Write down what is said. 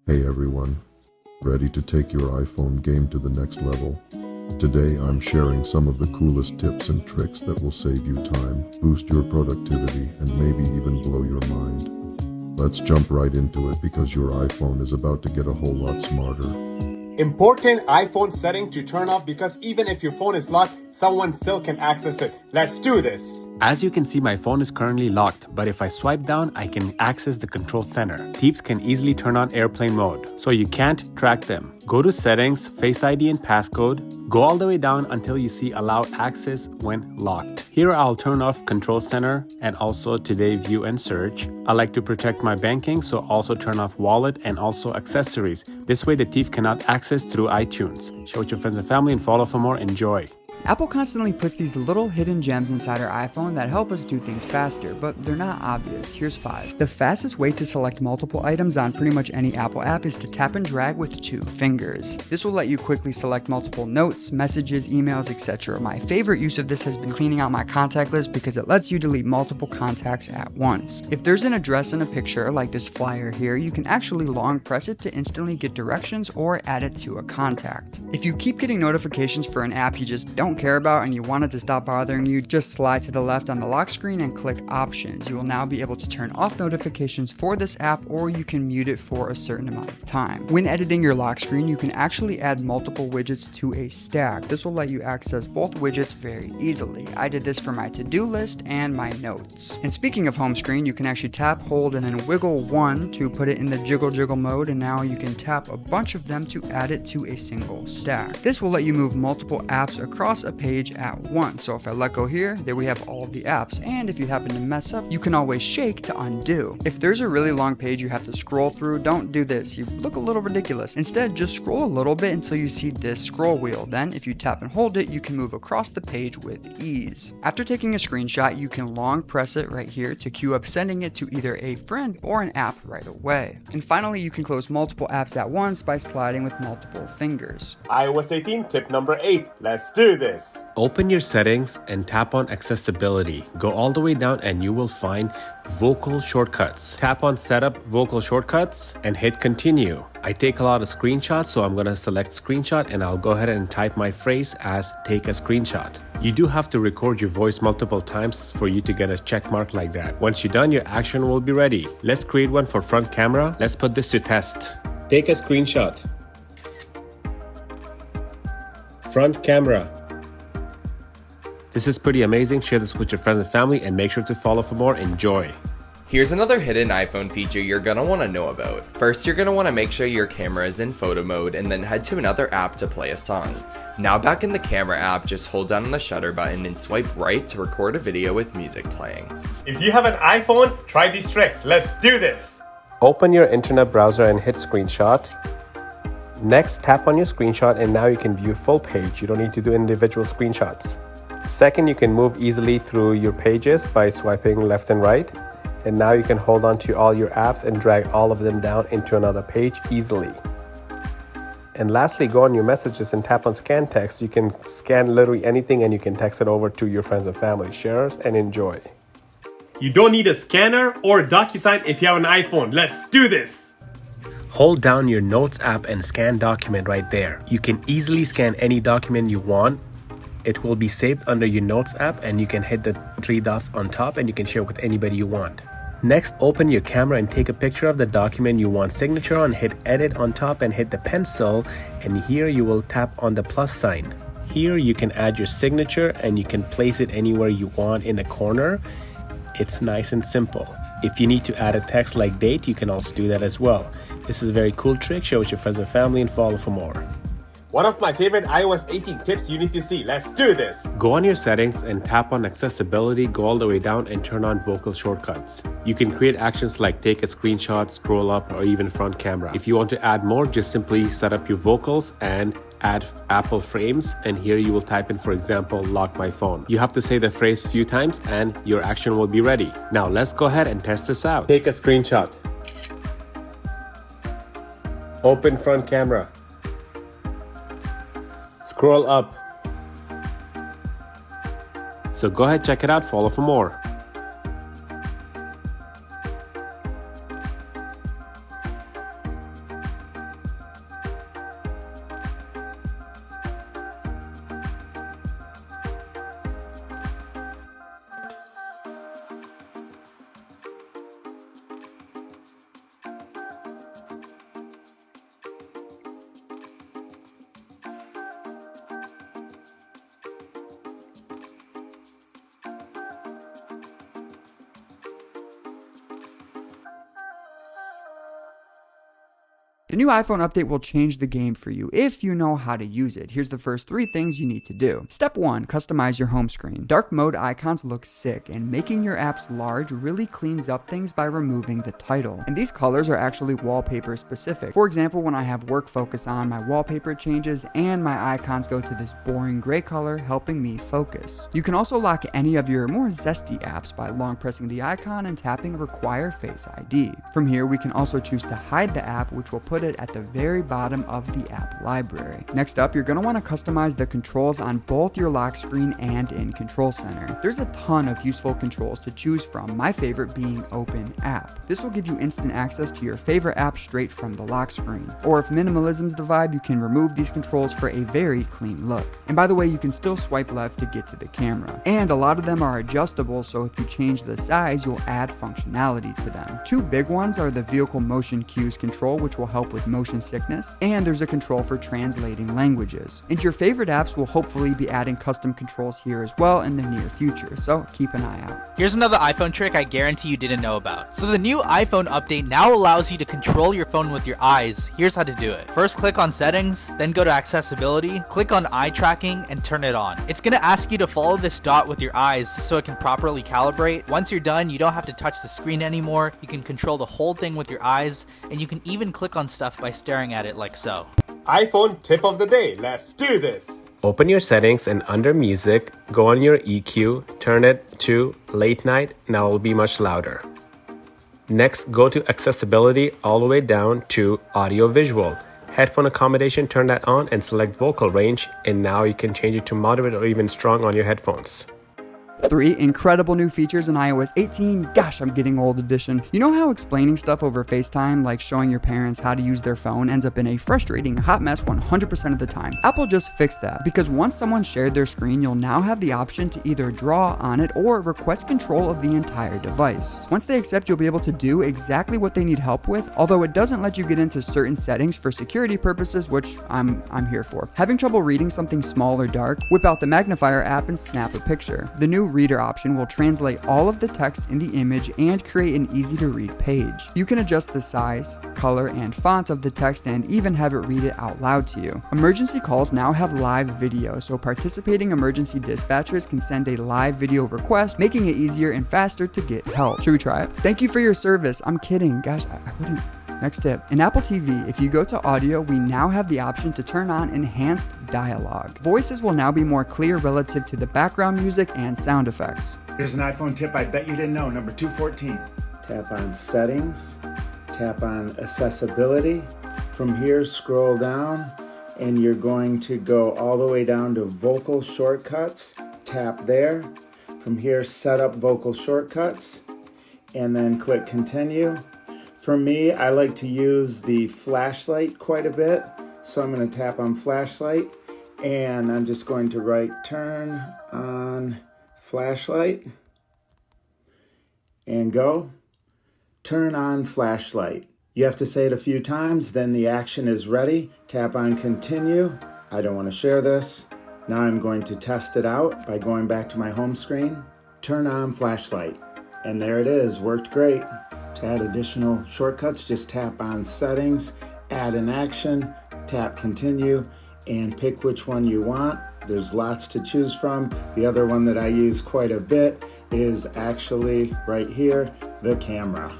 Hey everyone, ready to take your iPhone game to the next level? Today I'm sharing some of the coolest tips and tricks that will save you time, boost your productivity, and maybe even blow your mind. Let's jump right into it because your iPhone is about to get a whole lot smarter. Important iPhone setting to turn off because even if your phone is locked, someone still can access it. Let's do this. As you can see, my phone is currently locked, but if I swipe down, I can access the control center. Thieves can easily turn on airplane mode, so you can't track them. Go to Settings, Face ID and Passcode. Go all the way down until you see Allow Access when locked. Here I'll turn off Control Center and also Today View and Search. I like to protect my banking, so also turn off Wallet and also Accessories. This way the thief cannot access through iTunes. Share with your friends and family and follow for more. Enjoy. Apple constantly puts these little hidden gems inside our iPhone that help us do things faster, but they're not obvious. Here's 5. The fastest way to select multiple items on pretty much any Apple app is to tap and drag with 2 fingers. This will let you quickly select multiple notes, messages, emails, etc. My favorite use of this has been cleaning out my contact list because it lets you delete multiple contacts at once. If there's an address in a picture, like this flyer here, you can actually long press it to instantly get directions or add it to a contact. If you keep getting notifications for an app you just don't care about and you want it to stop bothering you, just slide to the left on the lock screen and click Options. You will now be able to turn off notifications for this app, or you can mute it for a certain amount of time. When editing your lock screen, you can actually add multiple widgets to a stack. This will let you access both widgets very easily. I did this for my to-do list and my notes. And speaking of home screen, you can actually tap, hold, and then wiggle one to put it in the jiggle mode, and now you can tap a bunch of them to add it to a single stack. This will let you move multiple apps across a page at once. So if I let go here, there we have all of the apps, and if you happen to mess up, you can always shake to undo. If there's a really long page you have to scroll through, don't do this. You look a little ridiculous. Instead, just scroll a little bit until you see this scroll wheel. Then if you tap and hold it, you can move across the page with ease. After taking a screenshot, you can long press it right here to queue up sending it to either a friend or an app right away. And finally, you can close multiple apps at once by sliding with multiple fingers. iOS 18 tip number 8. Let's do this. Open your settings and tap on accessibility. Go all the way down and you will find vocal shortcuts. Tap on setup vocal shortcuts and hit continue. I take a lot of screenshots, so I'm going to select screenshot and I'll go ahead and type my phrase as take a screenshot. You do have to record your voice multiple times for you to get a check mark like that. Once you're done, your action will be ready. Let's create one for front camera. Let's put this to test. Take a screenshot. Front camera. This is pretty amazing. Share this with your friends and family and make sure to follow for more. Enjoy. Here's another hidden iPhone feature you're gonna wanna know about. First, you're gonna wanna make sure your camera is in photo mode and then head to another app to play a song. Now back in the camera app, just hold down on the shutter button and swipe right to record a video with music playing. If you have an iPhone, try these tricks. Let's do this. Open your internet browser and hit screenshot. Next, tap on your screenshot and now you can view full page. You don't need to do individual screenshots. Second, you can move easily through your pages by swiping left and right. And now you can hold on to all your apps and drag all of them down into another page easily. And lastly, go on your messages and tap on scan text. You can scan literally anything and you can text it over to your friends and family. Share and enjoy. You don't need a scanner or a DocuSign if you have an iPhone. Let's do this. Hold down your Notes app and scan document right there. You can easily scan any document you want. It will be saved under your Notes app and you can hit the 3 dots on top and you can share with anybody you want. Next, open your camera and take a picture of the document you want signature on, hit edit on top and hit the pencil, and here you will tap on the plus sign. Here you can add your signature and you can place it anywhere you want in the corner. It's nice and simple. If you need to add a text like date, you can also do that as well. This is a very cool trick. Share with your friends and family and follow for more. One of my favorite iOS 18 tips you need to see. Let's do this. Go on your settings and tap on accessibility, go all the way down and turn on vocal shortcuts. You can create actions like take a screenshot, scroll up, or even front camera. If you want to add more, just simply set up your vocals and add Apple frames, and here you will type in, for example, lock my phone. You have to say the phrase a few times and your action will be ready. Now let's go ahead and test this out. Take a screenshot. Open front camera. Scroll up. So go ahead, check it out, follow for more. The new iPhone update will change the game for you if you know how to use it. Here's the first 3 things you need to do. Step 1, customize your home screen. Dark mode icons look sick, and making your apps large really cleans up things by removing the title. And these colors are actually wallpaper specific. For example, when I have work focus on, my wallpaper changes and my icons go to this boring gray color, helping me focus. You can also lock any of your more zesty apps by long pressing the icon and tapping require Face ID. From here, we can also choose to hide the app, which will put it at the very bottom of the app library. Next up, you're going to want to customize the controls on both your lock screen and in Control Center. There's a ton of useful controls to choose from, my favorite being Open App. This will give you instant access to your favorite app straight from the lock screen. Or if minimalism's the vibe, you can remove these controls for a very clean look. And by the way, you can still swipe left to get to the camera. And a lot of them are adjustable, so if you change the size, you'll add functionality to them. 2 big ones are the vehicle motion cues control, which will help with motion sickness, and there's a control for translating languages. And your favorite apps will hopefully be adding custom controls here as well in the near future, so keep an eye out. Here's another iPhone trick I guarantee you didn't know about. So the new iPhone update now allows you to control your phone with your eyes. Here's how to do it. First, click on Settings, then go to Accessibility, click on Eye Tracking, and turn it on. It's gonna ask you to follow this dot with your eyes so it can properly calibrate. Once you're done, you don't have to touch the screen anymore. You can control the whole thing with your eyes, and you can even click on stuff by staring at it like so. iPhone tip of the day. Let's do this. Open your settings and under music, go on your EQ, turn it to late night. Now it will be much louder. Next, go to accessibility all the way down to audio visual. Headphone accommodation, turn that on and select vocal range, and now you can change it to moderate or even strong on your headphones. 3 incredible new features in iOS 18. Gosh, I'm getting old edition. You know how explaining stuff over FaceTime, like showing your parents how to use their phone, ends up in a frustrating hot mess 100% of the time? Apple just fixed that, because once someone shared their screen, you'll now have the option to either draw on it or request control of the entire device. Once they accept, you'll be able to do exactly what they need help with, although it doesn't let you get into certain settings for security purposes, which I'm here for. Having trouble reading something small or dark? Whip out the magnifier app and snap a picture. The new Reader option will translate all of the text in the image and create an easy to read page. You can adjust the size, color, and font of the text and even have it read it out loud to you. Emergency calls now have live video, so participating emergency dispatchers can send a live video request, making it easier and faster to get help. Should we try it? Thank you for your service. I'm kidding. Gosh, I wouldn't. Next tip. In Apple TV, if you go to audio, we now have the option to turn on enhanced dialogue. Voices will now be more clear relative to the background music and sound effects. Here's an iPhone tip I bet you didn't know, number 214. Tap on Settings, tap on Accessibility. From here, scroll down, and you're going to go all the way down to Vocal Shortcuts. Tap there. From here, set up vocal shortcuts, and then click Continue. For me, I like to use the flashlight quite a bit, so I'm going to tap on flashlight, and I'm just going to write turn on flashlight, and go. Turn on flashlight. You have to say it a few times, then the action is ready. Tap on continue. I don't want to share this. Now I'm going to test it out by going back to my home screen. Turn on flashlight. And there it is, worked great. To add additional shortcuts, just tap on settings, add an action, tap continue, and pick which one you want. There's lots to choose from. The other one that I use quite a bit is actually right here, the camera.